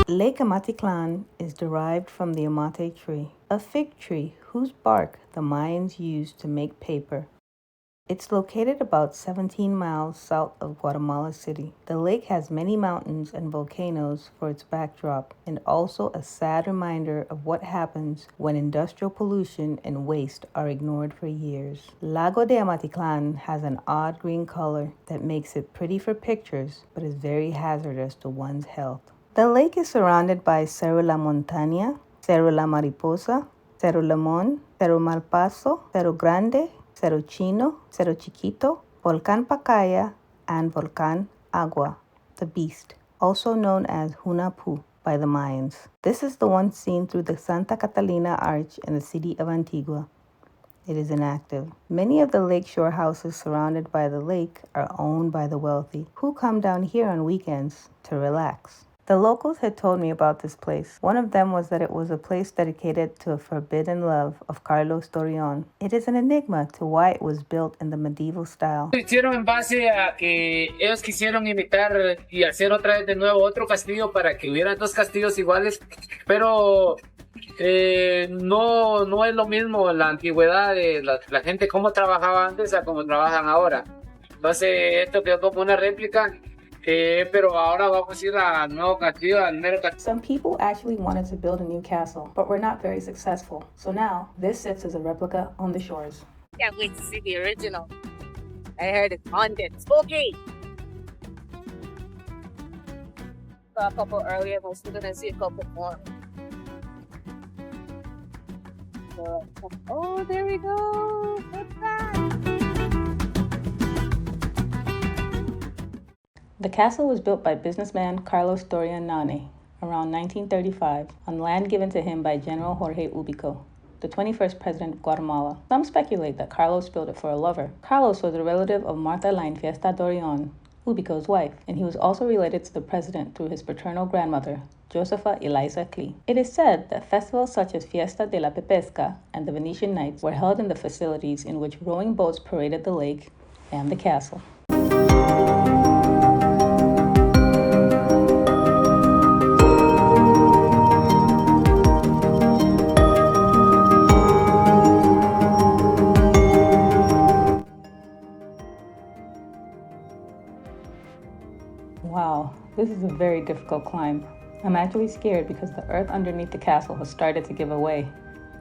Lake Amatitlán is derived from the amate tree, a fig tree whose bark the Mayans used to make paper. It's located about 17 miles south of Guatemala City. The lake has many mountains and volcanoes for its backdrop, and also a sad reminder of what happens when industrial pollution and waste are ignored for years. Lago de Amatitlan has an odd green color that makes it pretty for pictures, but is very hazardous to one's health. The lake is surrounded by Cerro La Montaña, Cerro La Mariposa, Cerro Limón, Cerro Malpaso, Cerro Grande, Cerro Chino, Cerro Chiquito, Volcán Pacaya, and Volcán Agua, the Beast, also known as Hunapu by the Mayans. This is the one seen through the Santa Catalina Arch in the city of Antigua. It is inactive. Many of the lakeshore houses surrounded by the lake are owned by the wealthy, who come down here on weekends to relax. The locals had told me about this place. One of them was that it was a place dedicated to a forbidden love of Carlos Dorión. It is an enigma to why it was built in the medieval style. Hicieron en base a que ellos quisieron imitar y hacer otra vez de nuevo otro castillo para que hubieran dos castillos iguales, pero no es lo mismo la antigüedad de la gente cómo trabajaba antes a cómo trabajan ahora. Entonces esto quedó como una réplica. Pero ahora vamos a ir al nuevo castillo, al mero castillo. Some people actually wanted to build a new castle, but were not very successful. So now, this sits as a replica on the shores. Can't wait to see the original. I heard it's haunted. Spooky! Saw a couple earlier, but we're gonna see a couple more. Oh, there we go! What's that? The castle was built by businessman Carlos Dorión around 1935 on land given to him by General Jorge Ubico, the 21st president of Guatemala. Some speculate that Carlos built it for a lover. Carlos was a relative of Martha Lain Fiesta Dorión, Ubico's wife, and he was also related to the president through his paternal grandmother, Josefa Eliza Clee. It is said that festivals such as Fiesta de la Pepesca and the Venetian Nights were held in the facilities in which rowing boats paraded the lake and the castle. Wow, this is a very difficult climb. I'm actually scared because the earth underneath the castle has started to give away,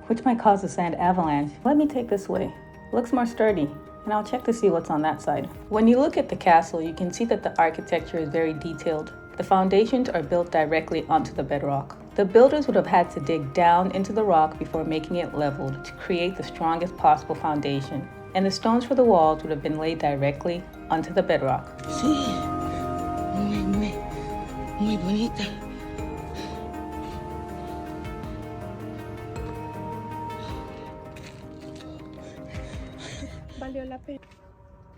which might cause a sand avalanche. Let me take this way. Looks more sturdy, and I'll check to see what's on that side. When you look at the castle, you can see that the architecture is very detailed. The foundations are built directly onto the bedrock. The builders would have had to dig down into the rock before making it leveled to create the strongest possible foundation, and the stones for the walls would have been laid directly onto the bedrock. Sí. Muy bonita.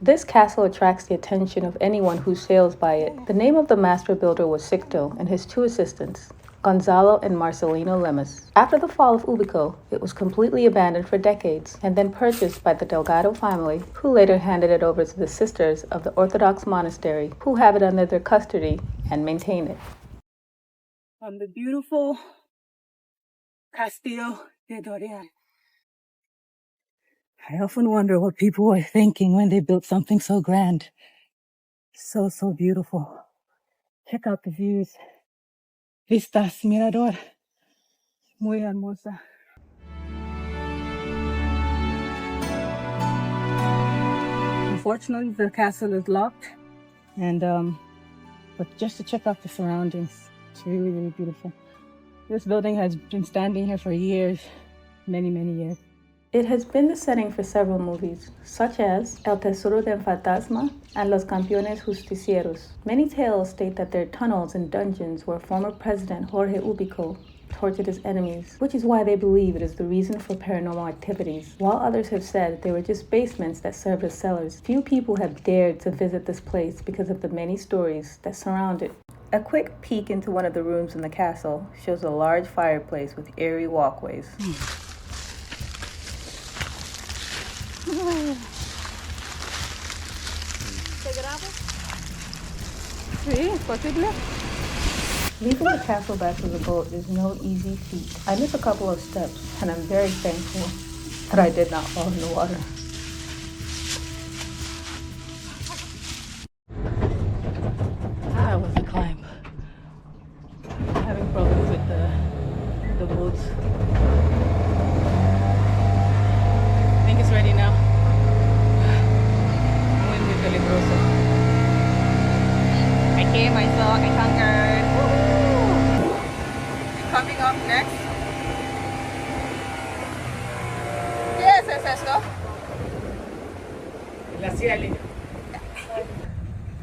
This castle attracts the attention of anyone who sails by it. The name of the master builder was Sicto and his two assistants, Gonzalo and Marcelino Lemus. After the fall of Ubico, it was completely abandoned for decades and then purchased by the Delgado family, who later handed it over to the sisters of the Orthodox monastery, who have it under their custody and maintain it. On the beautiful Castillo de Dorión. I often wonder what people were thinking when they built something so grand. So beautiful. Check out the views. Vistas, mirador. Muy hermosa. Unfortunately, the castle is locked. But just to check out the surroundings, it's really, really beautiful. This building has been standing here for years, many, many years. It has been the setting for several movies, such as El Tesoro del Fantasma and Los Campeones Justicieros. Many tales state that there are tunnels and dungeons where former President Jorge Ubico tortured his enemies, which is why they believe it is the reason for paranormal activities, while others have said they were just basements that served as cellars. Few people have dared to visit this place because of the many stories that surround it. A quick peek into one of the rooms in the castle shows a large fireplace with airy walkways. Sí, es posible. Leaving the castle back to the boat is no easy feat. I missed a couple of steps, and I'm very thankful that I did not fall in the water. That was a climb. Having problems with the boats. I think it's ready now. Muy, muy peligroso. I came, I saw, I conquered. Woohoo! Coming up next. ¿Qué es eso? La cielo.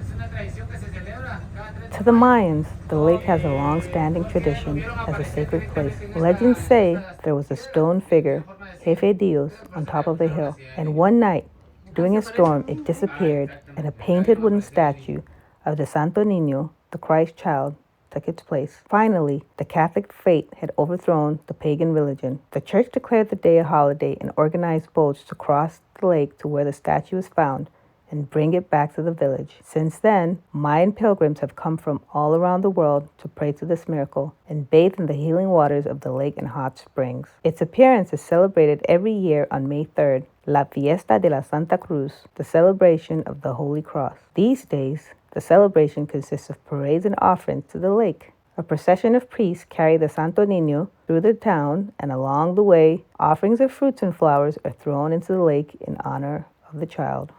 Es una tradición que se celebra cada 3 To the Mayans, the lake has a long-standing tradition as a sacred place. Legends say there was a stone figure, Jefe Dios, on top of the hill, and one night, during a storm, it disappeared, and a painted wooden statue of the Santo Niño, the Christ child, took its place. Finally, the Catholic faith had overthrown the pagan religion. The church declared the day a holiday and organized boats to cross the lake to where the statue is found and bring it back to the village. Since then, Mayan pilgrims have come from all around the world to pray to this miracle and bathe in the healing waters of the lake and hot springs. Its appearance is celebrated every year on May 3rd, La Fiesta de la Santa Cruz, the celebration of the Holy Cross. These days, the celebration consists of parades and offerings to the lake. A procession of priests carry the Santo Niño through the town, and along the way, offerings of fruits and flowers are thrown into the lake in honor of the child.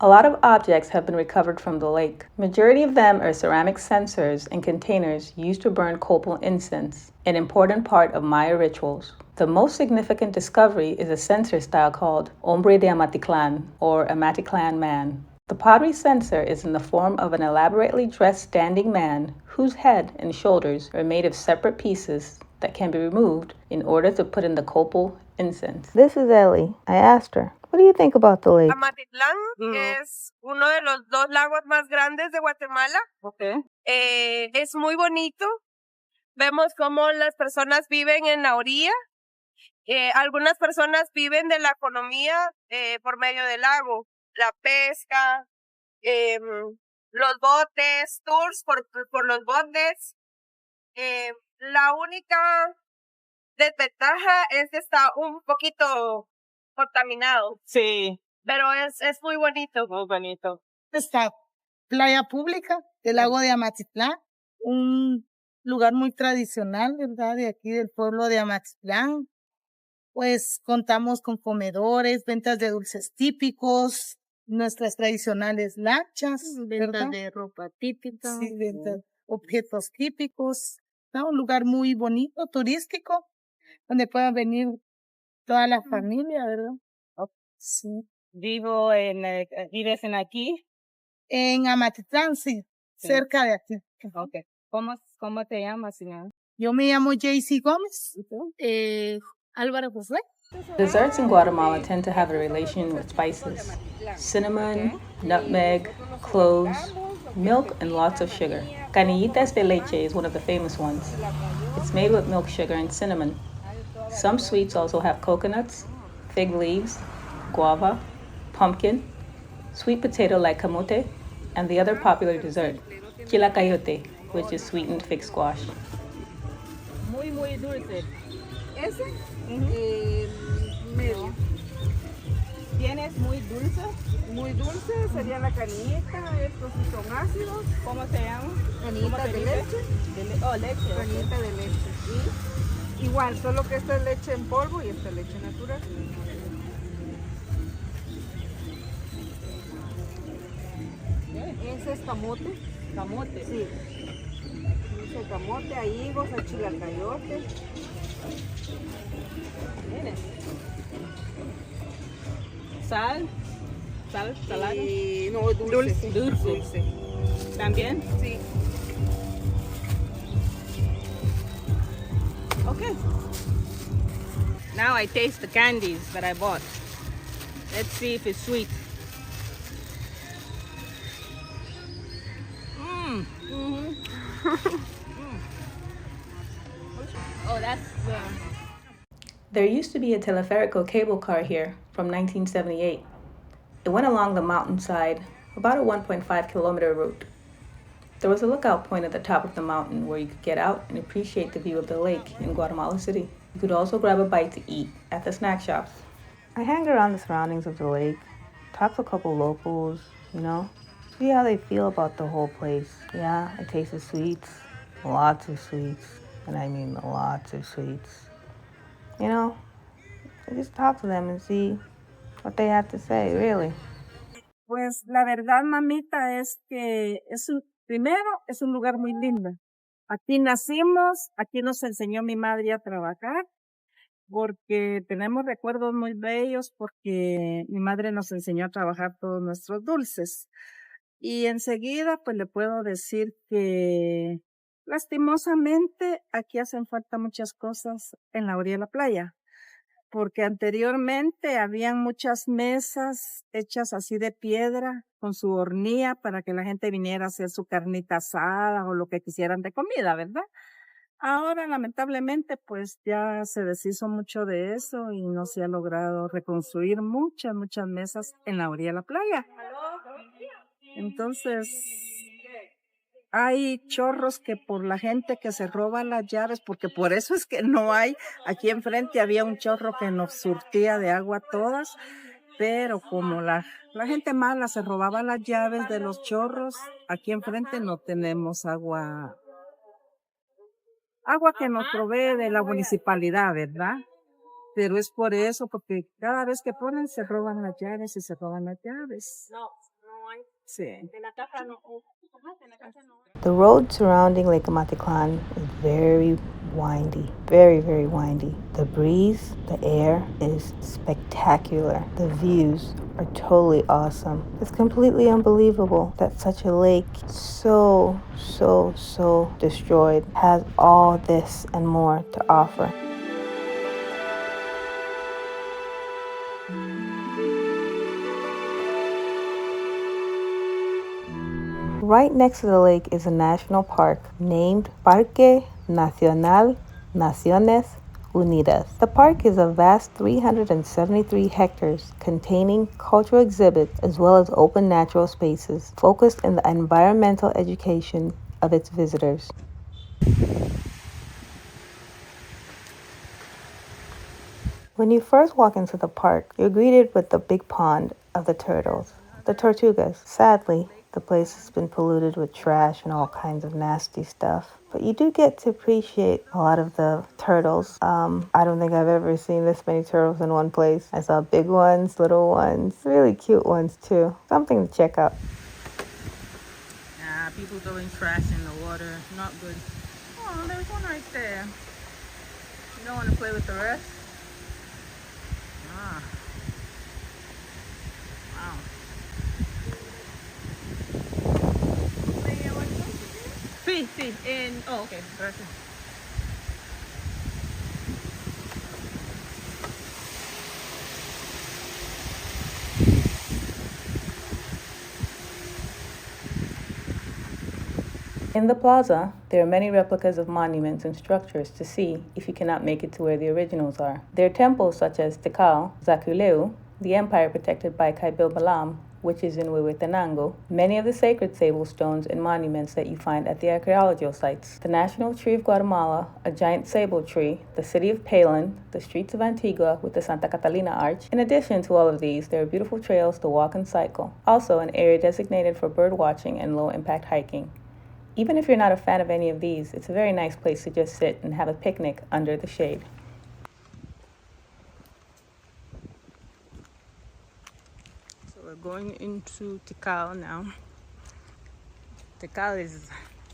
A lot of objects have been recovered from the lake. Majority of them are ceramic censers and containers used to burn copal incense, an important part of Maya rituals. The most significant discovery is a censer style called Hombre de Amatitlan, or Amatitlan man. The pottery censer is in the form of an elaborately dressed standing man whose head and shoulders are made of separate pieces that can be removed in order to put in the copal incense. This is Ellie. I asked her, what do you think about the lake? Amatitlán es uno de los 2 lagos más grandes de Guatemala. Okay. Es muy bonito. Vemos cómo las personas viven en la orilla. Algunas personas viven de la economía por medio del lago. La pesca, los botes, tours por los botes. La única desventaja es que está un poquito contaminado. Sí. Pero es muy bonito. Muy bonito. Esta playa pública del lago de Amatitlán, un lugar muy tradicional, ¿verdad? De aquí del pueblo de Amatitlán. Pues contamos con comedores, ventas de dulces típicos, nuestras tradicionales lanchas, Ventas de ropa típica. Sí, ventas, objetos típicos. ¿No? Un lugar muy bonito, turístico, donde puedan venir toda la familia, ¿verdad? Sí. ¿Vives en aquí? En Amatitlán, sí, cerca de aquí. Okay. ¿Cómo te llamas, señora? Yo me llamo Jaycee Gómez. Álvaro José. Desserts in Guatemala tend to have a relation with spices. Cinnamon, nutmeg, cloves, milk, and lots of sugar. Canillitas de leche is one of the famous ones. It's made with milk, sugar, and cinnamon. Some sweets also have coconuts, fig leaves, guava, pumpkin, sweet potato like camote, and the other popular dessert, chilacayote, which is sweetened fig squash. Muy, muy dulce. Ese, medio. ¿Tienes muy dulce? Muy dulce sería la canillita, estos sí son ácidos. ¿Cómo se llama? Canillita de leche. Leche. Canillita de leche. Y igual, solo que esta es leche en polvo y esta es leche natural. Ese es camote. Camote. Sí. Dice camote, a higos, a chilacayote. Sal, salada. No, dulce. Dulce. ¿También? Sí. Okay. Now I taste the candies that I bought. Let's see if it's sweet. Oh, that's the... There used to be a Teleferico cable car here from 1978. It went along the mountainside, about a 1.5 kilometer route. There was a lookout point at the top of the mountain where you could get out and appreciate the view of the lake in Guatemala City. You could also grab a bite to eat at the snack shops. I hang around the surroundings of the lake, talk to a couple locals, see how they feel about the whole place. Yeah, I tasted sweets, lots of sweets, and I mean lots of sweets. I just talk to them and see what they have to say, really. Pues la verdad, mamita, es que primero es un lugar muy lindo. Aquí nacimos, aquí nos enseñó mi madre a trabajar, porque tenemos recuerdos muy bellos, porque mi madre nos enseñó a trabajar todos nuestros dulces. Y enseguida, pues le puedo decir que lastimosamente aquí hacen falta muchas cosas en la orilla de la playa, porque anteriormente habían muchas mesas hechas así de piedra con su hornilla para que la gente viniera a hacer su carnita asada o lo que quisieran de comida, ¿verdad? Ahora, lamentablemente, pues ya se deshizo mucho de eso y no se ha logrado reconstruir muchas mesas en la orilla de la playa. Entonces, hay chorros que por la gente que se roba las llaves, porque por eso es que no hay, aquí enfrente había un chorro que nos surtía de agua todas, pero como la gente mala se robaba las llaves de los chorros, aquí enfrente no tenemos agua que nos provee de la municipalidad, ¿verdad? Pero es por eso, porque cada vez que ponen se roban las llaves y se roban las llaves. Sí. The road surrounding Lake Amatitlán is very windy, very, very windy. The breeze, the air is spectacular. The views are totally awesome. It's completely unbelievable that such a lake, so destroyed, has all this and more to offer. Right next to the lake is a national park named Parque Nacional Naciones Unidas. The park is a vast 373 hectares containing cultural exhibits as well as open natural spaces focused in the environmental education of its visitors. When you first walk into the park, you're greeted with the big pond of the turtles, the tortugas. Sadly, the place has been polluted with trash and all kinds of nasty stuff. But you do get to appreciate a lot of the turtles. I don't think I've ever seen this many turtles in one place. I saw big ones, little ones, really cute ones too. Something to check out. People throwing trash in the water. Not good. Oh, there's one right there. You don't want to play with the rest? Ah. Wow. Sí. Okay, gracias. In the plaza, there are many replicas of monuments and structures to see if you cannot make it to where the originals are. There are temples such as Tikal, Zaculeu, the empire protected by Kaibil Balam, which is in Huehuetenango, many of the sacred sable stones and monuments that you find at the archaeological sites. The national tree of Guatemala, a giant sable tree, the city of Palin, the streets of Antigua with the Santa Catalina Arch. In addition to all of these, there are beautiful trails to walk and cycle. Also, an area designated for bird watching and low-impact hiking. Even if you're not a fan of any of these, it's a very nice place to just sit and have a picnic under the shade. So we're going into Tikal now. Tikal is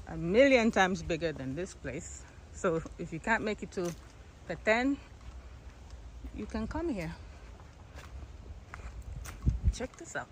1,000,000 times bigger than this place. So if you can't make it to Petén, you can come here. Check this out.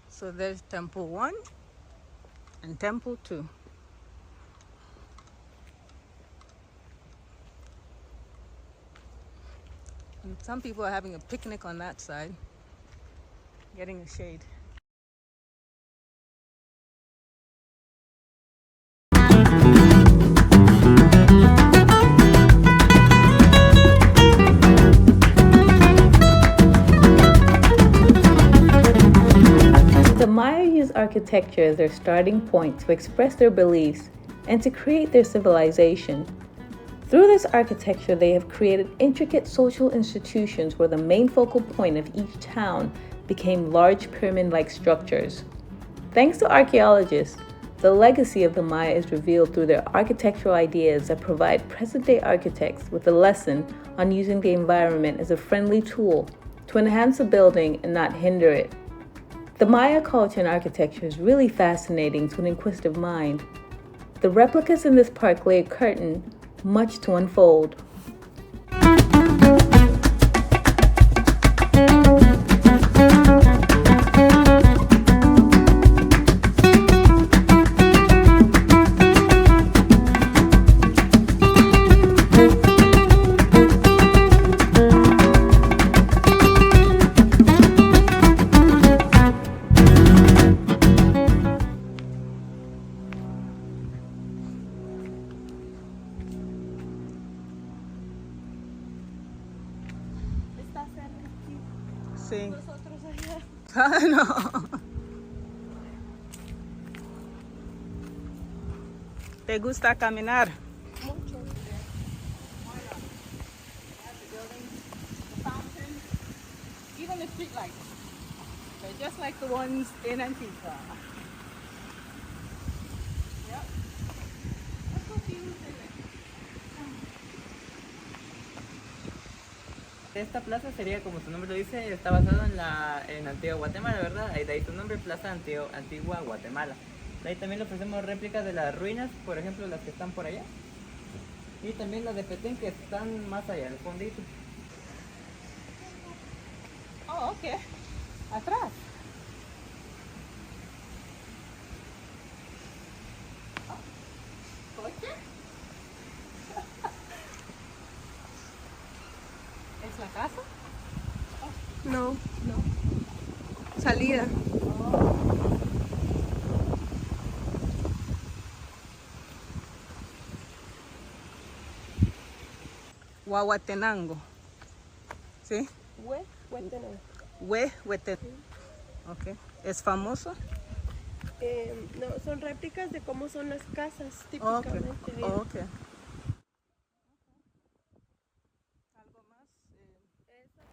So there's Temple 1 and Temple 2. And some people are having a picnic on that side, getting a shade. The Maya used architecture as their starting point to express their beliefs and to create their civilization. Through this architecture, they have created intricate social institutions where the main focal point of each town became large pyramid-like structures. Thanks to archaeologists, the legacy of the Maya is revealed through their architectural ideas that provide present-day architects with a lesson on using the environment as a friendly tool to enhance a building and not hinder it. The Maya culture and architecture is really fascinating to an inquisitive mind. The replicas in this park lay a curtain, much to unfold. Sí. Ah, no. ¿Te gusta caminar? Mucho. Even the street lights. They're just like the ones in Antigua. Yep. That's what you do. Esta plaza sería, como su nombre lo dice, está basado en Antigua Guatemala, ¿verdad? De ahí su nombre, Plaza Antigua Guatemala. De ahí también le ofrecemos réplicas de las ruinas, por ejemplo, las que están por allá. Y también las de Petén, que están más allá, al fondito. Oh, ok. Atrás. ¿Coche? ¿Es la casa? No, no. Salida. Huehuetenango. ¿Sí? Huehuetenango. Ok. ¿Es famoso? No, son réplicas de cómo son las casas típicamente. Okay. Okay.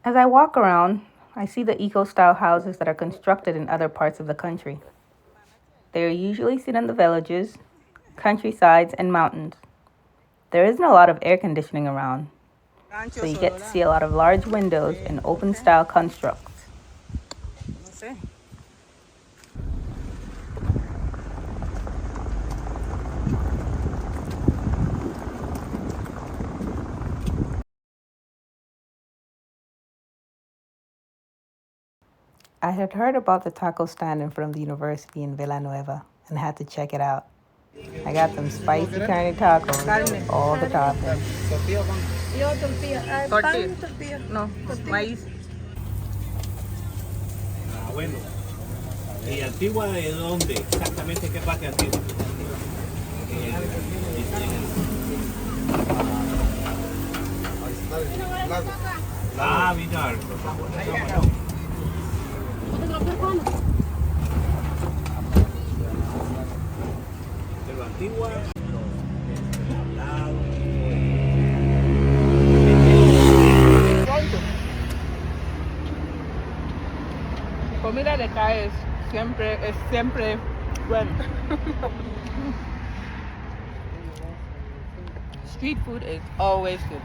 As I walk around, I see the eco-style houses that are constructed in other parts of the country. They are usually seen in the villages, countrysides, and mountains. There isn't a lot of air conditioning around, so you get to see a lot of large windows and open-style constructs. I had heard about the taco stand in front of the university in Villanueva and had to check it out. I got them spicy carne tacos with all the toppings. Tortilla. No, maíz. Ah, bueno. ¿Y Antigua de dónde? Exactamente qué parte de Antigua? Ah, Vinar. Pero Antigua. Comida de calle es siempre bueno. Street food is always good.